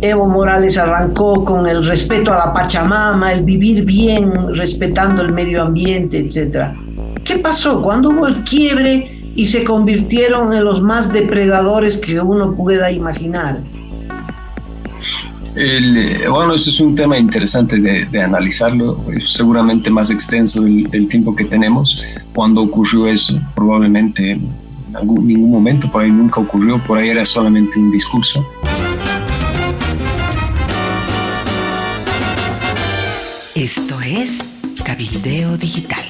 Evo Morales arrancó con el respeto a la Pachamama, el vivir bien, respetando el medio ambiente, etc. ¿Qué pasó? ¿Cuándo hubo el quiebre y se convirtieron en los más depredadores que uno pueda imaginar? Bueno, eso es un tema interesante de analizarlo, seguramente más extenso del tiempo que tenemos. Cuando ocurrió eso, probablemente en ningún momento, por ahí nunca ocurrió, por ahí era solamente un discurso. Esto es Cabildeo Digital.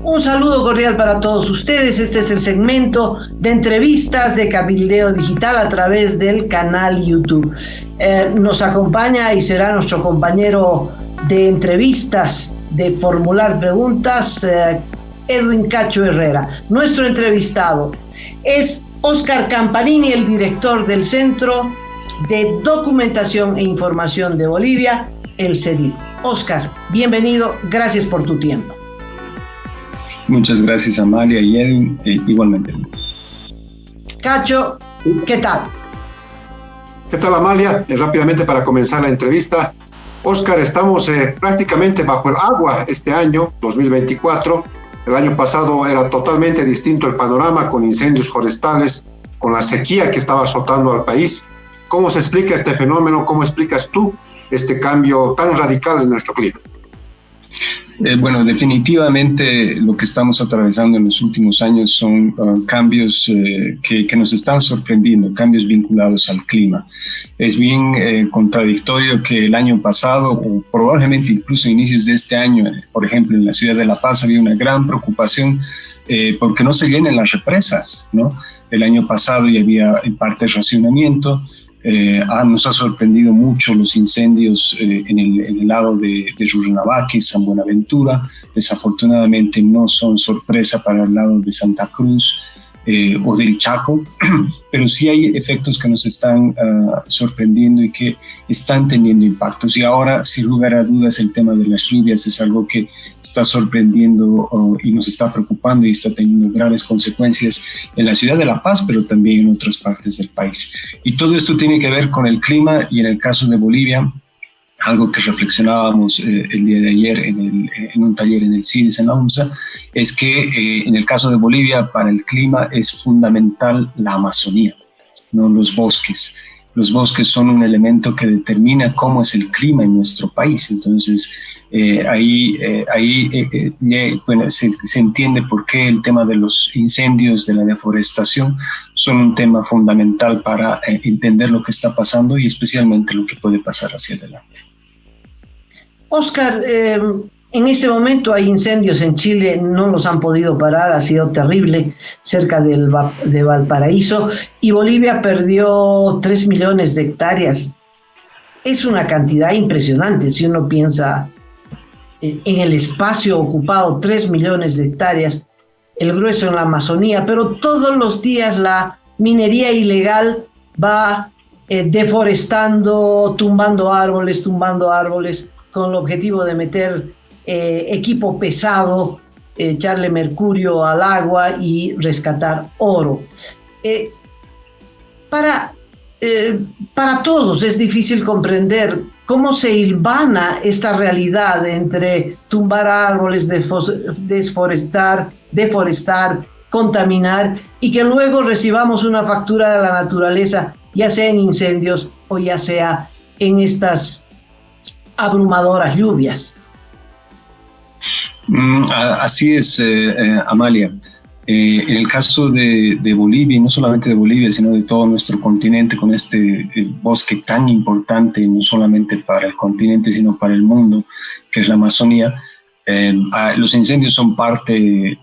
Un saludo cordial para todos ustedes. Este es el segmento de entrevistas de Cabildeo Digital a través del canal YouTube. Nos acompaña y será nuestro compañero de entrevistas, de formular preguntas, Edwin Cacho Herrera. Nuestro entrevistado es Óscar Campanini, el director del Centro de Documentación e Información de Bolivia, el CEDIB. Óscar, bienvenido, gracias por tu tiempo. Muchas gracias, Amalia y Edwin, igualmente. Cacho, ¿qué tal? ¿Qué tal, Amalia? Rápidamente para comenzar la entrevista. Óscar, estamos prácticamente bajo el agua este año, 2024. El año pasado era totalmente distinto el panorama, con incendios forestales, con la sequía que estaba azotando al país. ¿Cómo se explica este fenómeno? ¿Cómo explicas tú este cambio tan radical en nuestro clima? Bueno, definitivamente lo que estamos atravesando en los últimos años son cambios que nos están sorprendiendo, cambios vinculados al clima. Es bien contradictorio que el año pasado, o probablemente incluso a inicios de este año, por ejemplo, en la ciudad de La Paz había una gran preocupación porque no se llenen las represas, ¿no? El año pasado ya había en parte racionamiento. Nos ha sorprendido mucho los incendios en el lado de Yurrinabaque, San Buenaventura. Desafortunadamente no son sorpresa para el lado de Santa Cruz o del Chaco, pero sí hay efectos que nos están sorprendiendo y que están teniendo impactos. Y ahora, sin lugar a dudas, el tema de las lluvias es algo que está sorprendiendo y nos está preocupando y está teniendo graves consecuencias en la ciudad de La Paz, pero también en otras partes del país. Y todo esto tiene que ver con el clima, y en el caso de Bolivia, algo que reflexionábamos el día de ayer en un taller en el CIDES, en la UNSA, es que en el caso de Bolivia, para el clima es fundamental la Amazonía, no los bosques. Los bosques son un elemento que determina cómo es el clima en nuestro país. Entonces, bueno, se entiende por qué el tema de los incendios, de la deforestación, son un tema fundamental para entender lo que está pasando y especialmente lo que puede pasar hacia adelante. Óscar, en este momento hay incendios en Chile, no los han podido parar, ha sido terrible, cerca de Valparaíso, y Bolivia perdió 3 millones de hectáreas. Es una cantidad impresionante si uno piensa en el espacio ocupado, 3 millones de hectáreas, el grueso en la Amazonía, pero todos los días la minería ilegal va deforestando, tumbando árboles, con el objetivo de meter equipo pesado, echarle mercurio al agua y rescatar oro. Para todos es difícil comprender cómo se hilvana esta realidad entre tumbar árboles, deforestar, contaminar, y que luego recibamos una factura de la naturaleza, ya sea en incendios o ya sea en estas abrumadoras lluvias. Así es, Amalia. En el caso de Bolivia, y no solamente de Bolivia, sino de todo nuestro continente, con este bosque tan importante, no solamente para el continente, sino para el mundo, que es la Amazonía, los incendios son parte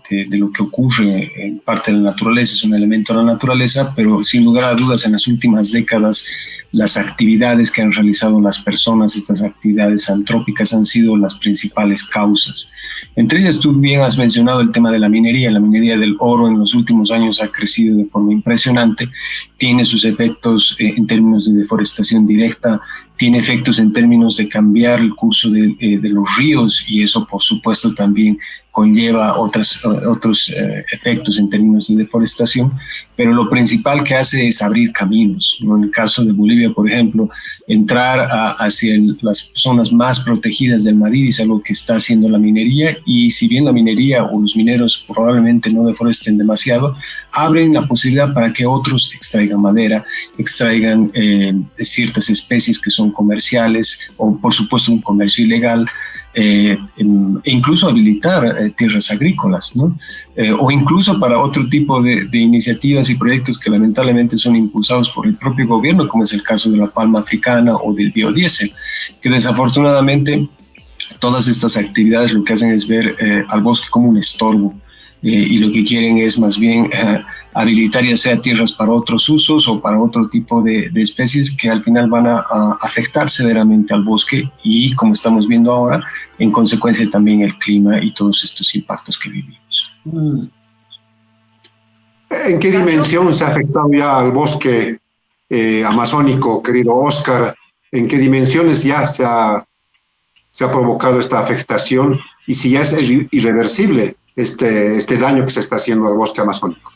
de lo que ocurre, en parte de la naturaleza, es un elemento de la naturaleza, pero sin lugar a dudas en las últimas décadas las actividades que han realizado las personas, estas actividades antrópicas, han sido las principales causas. Entre ellas, tú bien has mencionado el tema de la minería. La minería del oro en los últimos años ha crecido de forma impresionante, tiene sus efectos en términos de deforestación directa, tiene efectos en términos de cambiar el curso de los ríos, y eso por supuesto también conlleva otros efectos en términos de deforestación, pero lo principal que hace es abrir caminos, ¿no? En el caso de Bolivia, por ejemplo, entrar hacia las zonas más protegidas del Madrid es algo que está haciendo la minería, y si bien la minería o los mineros probablemente no deforesten demasiado, abren la posibilidad para que otros extraigan madera, extraigan ciertas especies que son comerciales, o por supuesto un comercio ilegal, e incluso habilitar tierras agrícolas, ¿no? O incluso para otro tipo de iniciativas y proyectos que lamentablemente son impulsados por el propio gobierno, como es el caso de la palma africana o del biodiesel, que desafortunadamente todas estas actividades lo que hacen es ver al bosque como un estorbo, y lo que quieren es más bien habilitar ya sea tierras para otros usos o para otro tipo de especies que al final van a afectar severamente al bosque, y como estamos viendo ahora, en consecuencia también el clima y todos estos impactos que vivimos. ¿En qué dimensión se ha afectado ya al bosque amazónico, querido Óscar? ¿En qué dimensiones ya se ha provocado esta afectación, y si ya es irreversible este daño que se está haciendo al bosque amazónico?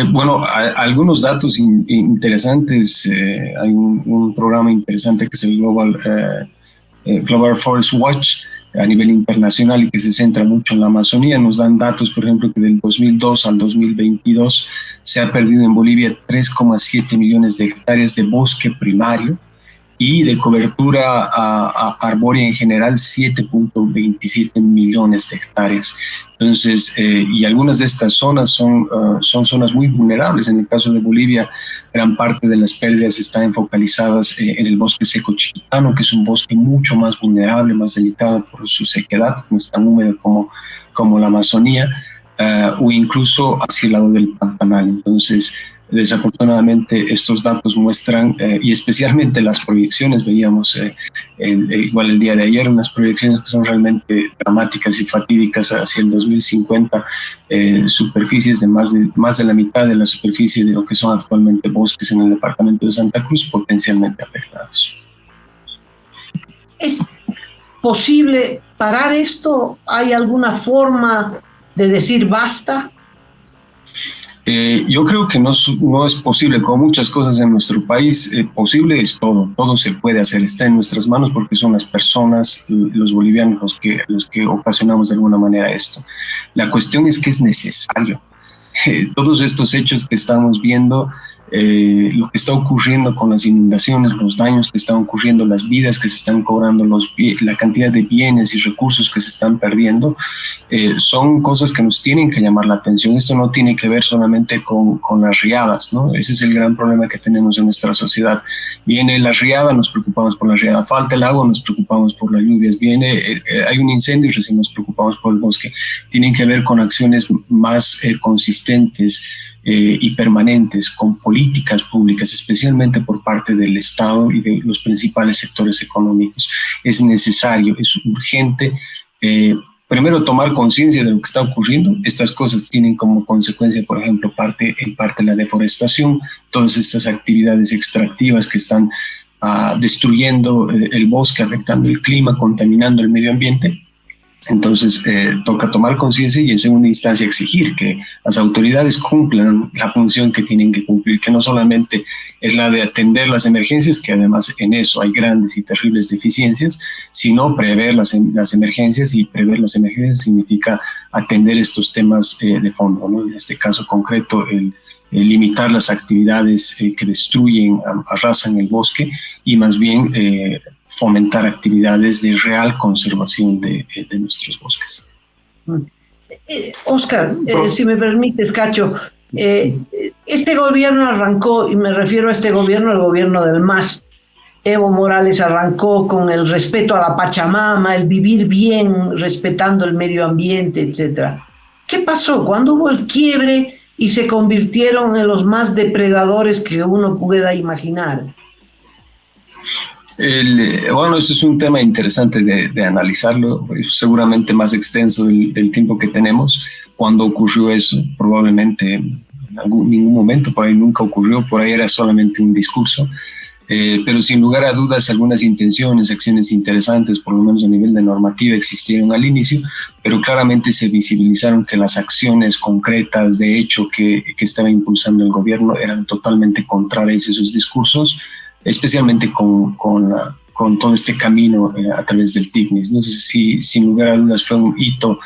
Bueno, algunos datos interesantes. Hay un programa interesante que es el Global Forest Watch a nivel internacional, y que se centra mucho en la Amazonía. Nos dan datos, por ejemplo, que del 2002 al 2022 se ha perdido en Bolivia 3,7 millones de hectáreas de bosque primario, y de cobertura arbórea en general 7.27 millones de hectáreas. Entonces, y algunas de estas zonas son zonas muy vulnerables. En el caso de Bolivia, gran parte de las pérdidas están focalizadas en el bosque seco chiquitano, que es un bosque mucho más vulnerable, más delicado por su sequedad, no es tan húmedo como la Amazonía, o incluso hacia el lado del Pantanal. Entonces, desafortunadamente estos datos muestran, y especialmente las proyecciones, veíamos igual el día de ayer, unas proyecciones que son realmente dramáticas y fatídicas hacia el 2050, superficies de más de la mitad de la superficie de lo que son actualmente bosques en el departamento de Santa Cruz potencialmente afectados. ¿Es posible parar esto? ¿Hay alguna forma de decir basta? Yo creo que no es posible, como muchas cosas en nuestro país, posible es todo se puede hacer, está en nuestras manos, porque son las personas, los bolivianos, los que ocasionamos de alguna manera esto. La cuestión es que es necesario. Todos estos hechos que estamos viendo, lo que está ocurriendo con las inundaciones, los daños que están ocurriendo, las vidas que se están cobrando, la cantidad de bienes y recursos que se están perdiendo, son cosas que nos tienen que llamar la atención. Esto no tiene que ver solamente con las riadas, ¿no? Ese es el gran problema que tenemos en nuestra sociedad. Viene la riada, nos preocupamos por la riada. Falta el agua, nos preocupamos por las lluvias. Hay un incendio y recién nos preocupamos por el bosque. Tienen que ver con acciones más consistentes y permanentes, con políticas públicas, especialmente por parte del Estado y de los principales sectores económicos. Es necesario, es urgente, primero tomar conciencia de lo que está ocurriendo. Estas cosas tienen como consecuencia, por ejemplo, en parte la deforestación, todas estas actividades extractivas que están destruyendo el bosque, afectando el clima, contaminando el medio ambiente. Entonces, toca tomar conciencia y en segunda instancia exigir que las autoridades cumplan la función que tienen que cumplir, que no solamente es la de atender las emergencias, que además en eso hay grandes y terribles deficiencias, sino prever las emergencias, y prever las emergencias significa atender estos temas de fondo, ¿no? En este caso concreto, el limitar las actividades que destruyen, arrasan el bosque, y más bien fomentar actividades de real conservación de nuestros bosques. Óscar, si me permites, Cacho, este gobierno arrancó, y me refiero a este gobierno, el gobierno del MAS. Evo Morales arrancó con el respeto a la Pachamama, el vivir bien, respetando el medio ambiente, etc. ¿Qué pasó? ¿Cuándo hubo el quiebre y se convirtieron en los más depredadores que uno pueda imaginar? Bueno, eso es un tema interesante de analizarlo, seguramente más extenso del tiempo que tenemos. Cuando ocurrió eso, probablemente en ningún momento, por ahí nunca ocurrió, por ahí era solamente un discurso. pero sin lugar a dudas algunas intenciones, acciones interesantes, por lo menos a nivel de normativa, existieron al inicio, pero claramente se visibilizaron que las acciones concretas de hecho que estaba impulsando el gobierno eran totalmente contrarias a esos discursos, especialmente con todo este camino a través del TICNIS. No sé si sin lugar a dudas fue un hito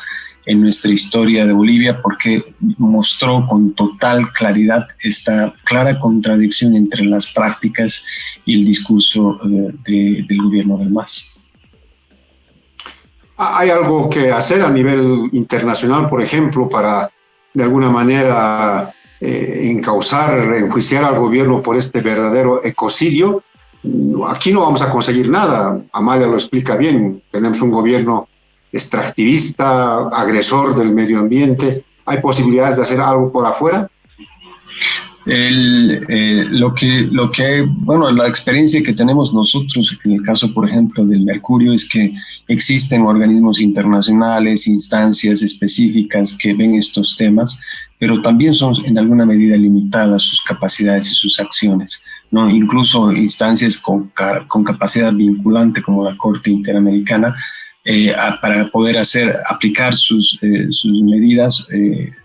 en nuestra historia de Bolivia porque mostró con total claridad esta clara contradicción entre las prácticas y el discurso del gobierno del MAS. ¿Hay algo que hacer a nivel internacional, por ejemplo, para de alguna manera encauzar, enjuiciar al gobierno por este verdadero ecocidio? Aquí no vamos a conseguir nada. Amalia lo explica bien. Tenemos un gobierno extractivista, agresor del medio ambiente. ¿Hay posibilidades de hacer algo por afuera? La experiencia que tenemos nosotros en el caso, por ejemplo, del mercurio es que existen organismos internacionales, instancias específicas que ven estos temas, pero también son en alguna medida limitadas sus capacidades y sus acciones, ¿no? Incluso instancias con capacidad vinculante como la Corte Interamericana, para poder aplicar sus medidas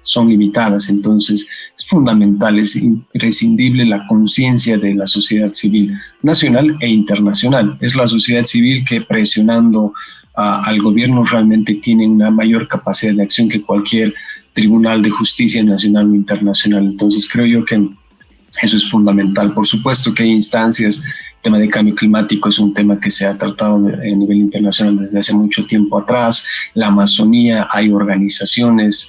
son limitadas. Entonces es fundamental, es imprescindible la conciencia de la sociedad civil nacional e internacional. Es la sociedad civil que presionando al gobierno realmente tiene una mayor capacidad de acción que cualquier tribunal de justicia nacional o internacional. Entonces creo yo que eso es fundamental. Por supuesto que hay instancias. El tema de cambio climático es un tema que se ha tratado a nivel internacional desde hace mucho tiempo atrás. La Amazonía, hay organizaciones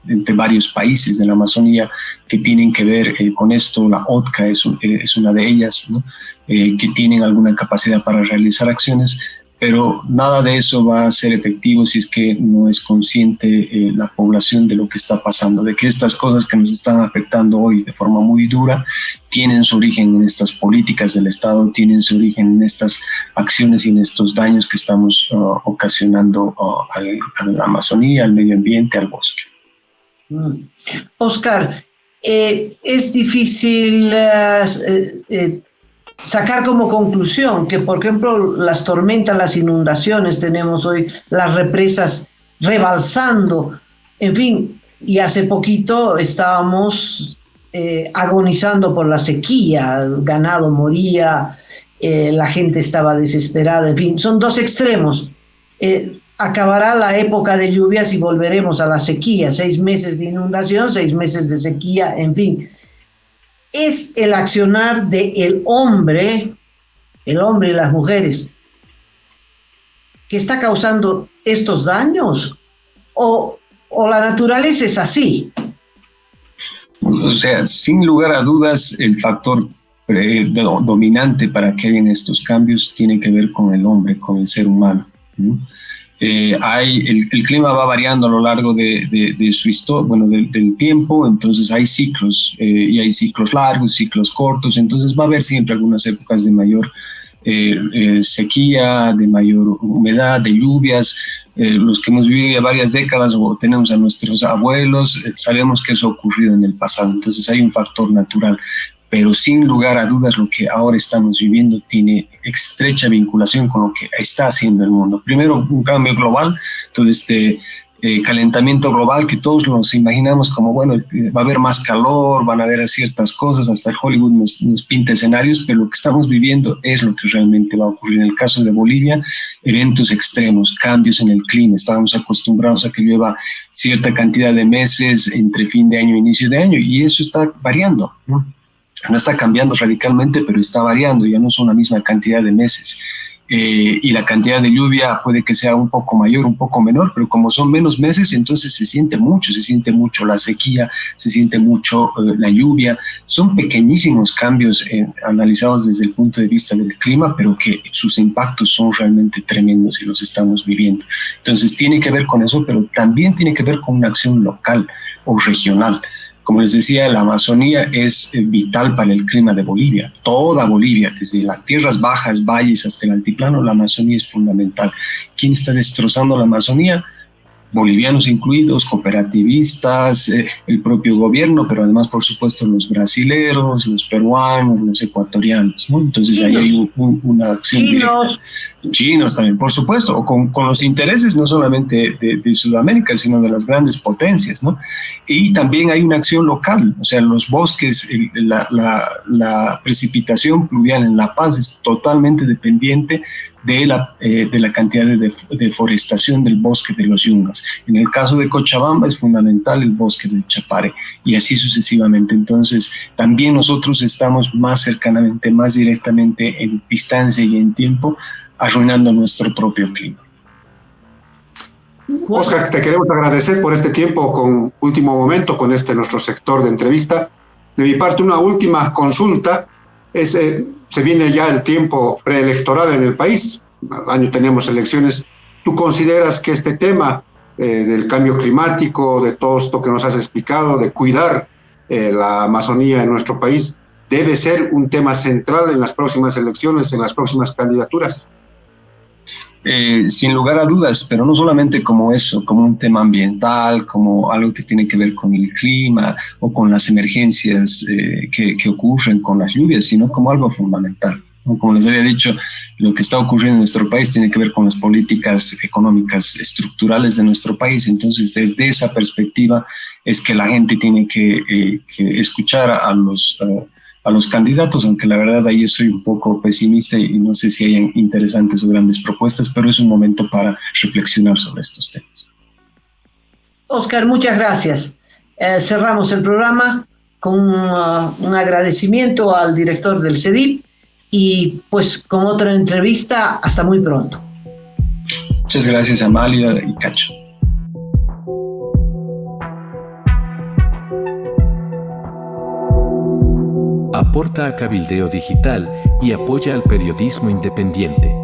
entre varios países de la Amazonía que tienen que ver con esto. La OTCA es una de ellas, ¿no? Que tienen alguna capacidad para realizar acciones, pero nada de eso va a ser efectivo si es que no es consciente la población de lo que está pasando, de que estas cosas que nos están afectando hoy de forma muy dura tienen su origen en estas políticas del Estado, tienen su origen en estas acciones y en estos daños que estamos ocasionando a la Amazonía, al medio ambiente, al bosque. Oscar, es difícil sacar como conclusión que, por ejemplo, las tormentas, las inundaciones, tenemos hoy las represas rebalsando, en fin, y hace poquito estábamos agonizando por la sequía, el ganado moría, la gente estaba desesperada, en fin, son dos extremos. Acabará la época de lluvias y volveremos a la sequía, 6 meses de inundación, 6 meses de sequía, en fin. ¿Es el accionar del hombre y las mujeres, que está causando estos daños? ¿O la naturaleza es así? O sea, sin lugar a dudas, el factor dominante para que hayan estos cambios tiene que ver con el hombre, con el ser humano, ¿no? El clima va variando a lo largo de su historia, bueno, del tiempo, entonces hay ciclos, y hay ciclos largos, ciclos cortos, entonces va a haber siempre algunas épocas de mayor sequía, de mayor humedad, de lluvias. Los que hemos vivido ya varias décadas o tenemos a nuestros abuelos, sabemos que eso ha ocurrido en el pasado, entonces hay un factor natural. Pero sin lugar a dudas lo que ahora estamos viviendo tiene estrecha vinculación con lo que está haciendo el mundo. Primero, un cambio global, todo este calentamiento global que todos nos imaginamos como, bueno, va a haber más calor, van a haber ciertas cosas, hasta el Hollywood nos pinta escenarios, pero lo que estamos viviendo es lo que realmente va a ocurrir. En el caso de Bolivia, eventos extremos, cambios en el clima. Estábamos acostumbrados a que llueva cierta cantidad de meses entre fin de año e inicio de año, y eso está variando, ¿no? No está cambiando radicalmente, pero está variando, ya no son la misma cantidad de meses. Y la cantidad de lluvia puede que sea un poco mayor, un poco menor, pero como son menos meses, entonces se siente mucho la sequía, se siente mucho la lluvia. Son pequeñísimos cambios analizados desde el punto de vista del clima, pero que sus impactos son realmente tremendos y los estamos viviendo. Entonces tiene que ver con eso, pero también tiene que ver con una acción local o regional. Como les decía, la Amazonía es vital para el clima de Bolivia. Toda Bolivia, desde las tierras bajas, valles hasta el altiplano, la Amazonía es fundamental. ¿Quién está destrozando la Amazonía? bolivianos incluidos, cooperativistas, el propio gobierno, pero además, por supuesto, los brasileros, los peruanos, los ecuatorianos, ¿no? Entonces ahí hay una acción directa. Chinos también, por supuesto, o con los intereses no solamente de Sudamérica, sino de las grandes potencias, ¿no? Y también hay una acción local, o sea, los bosques, la precipitación pluvial en La Paz es totalmente dependiente de la cantidad de deforestación del bosque de los yungas. En el caso de Cochabamba es fundamental el bosque del Chapare y así sucesivamente. Entonces, también nosotros estamos más cercanamente, más directamente en distancia y en tiempo, arruinando nuestro propio clima. Óscar, te queremos agradecer por este tiempo con Último Momento, con nuestro sector de entrevista. De mi parte, una última consulta. Se viene ya el tiempo preelectoral en el país. Al año tenemos elecciones. ¿Tú consideras que este tema del cambio climático, de todo esto que nos has explicado, de cuidar la Amazonía en nuestro país, debe ser un tema central en las próximas elecciones, en las próximas candidaturas? Sin lugar a dudas, pero no solamente como eso, como un tema ambiental, como algo que tiene que ver con el clima o con las emergencias que ocurren con las lluvias, sino como algo fundamental, ¿no? Como les había dicho, lo que está ocurriendo en nuestro país tiene que ver con las políticas económicas estructurales de nuestro país. Entonces, desde esa perspectiva es que la gente tiene que escuchar a los candidatos, aunque la verdad ahí yo soy un poco pesimista y no sé si hayan interesantes o grandes propuestas, pero es un momento para reflexionar sobre estos temas. Óscar, muchas gracias. Cerramos el programa con un agradecimiento al director del CEDIP y pues con otra entrevista. Hasta muy pronto. Muchas gracias, Amalia y Cacho. Aporta a Cabildeo Digital y apoya al periodismo independiente.